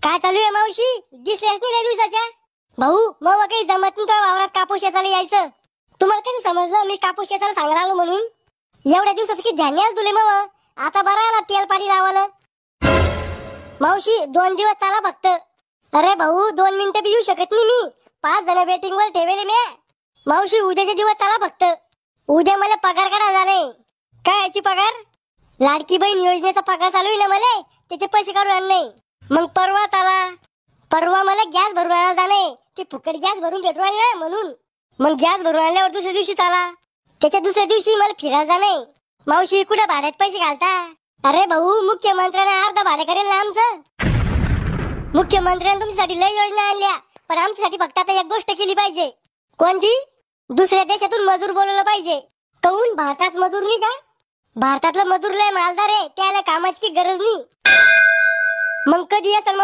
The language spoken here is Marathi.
काय चालू आहे मावशी? दिसल्याच नाही लय दिवसाच्या. भाऊ मग काही जमत नाही तो वावरात कापूस शेताला यायचं. तुम्हाला कसं समजलं मी कापूस शेताला सांगायला आलो म्हणून? एवढ्या दिवसाचं की ध्यान नाही तुले मग. आता बरं आला तेल पाणी लावायला. मावशी 2 दिवस चाला फक्त. अरे भाऊ 2 मिनिटं बी येऊ शकत नाही मी. 5 जण वेटिंग वर ठेवले मी. मावशी उद्याचे दिवस चाला फक्त. उद्या मला पगार काढा झाले. काय याची पगार? लाडकी बहीण योजनेचा पगार चालू आहे ना मला, त्याचे पैसे काढून आण नाही. मग परवा चाला. परवा मला गॅस भरून आणायला जाणे. ते फुकट गॅस भरून भेटू ना म्हणून. मग गॅस भरून आणल्यावर दुसऱ्या दिवशी चाला. त्याच्या दुसऱ्या दिवशी मला फिरायला जाणे. मावशी कुठे भाड्यात पैसे घालता? अरे भाऊ मुख्यमंत्र्याने अर्धा भाडे करेल ना आमचं. मुख्यमंत्र्याने तुमच्यासाठी लय योजना आणल्या, पण आमच्यासाठी फक्त आता एक गोष्ट केली पाहिजे. कोणती? दुसऱ्या देशातून मजूर बोलवलं पाहिजे. कहून भारतात मजूर नाही का? भारतातला मजूर लय मालदार आहे, त्याला कामाची गरज नाही. मग कधी असेल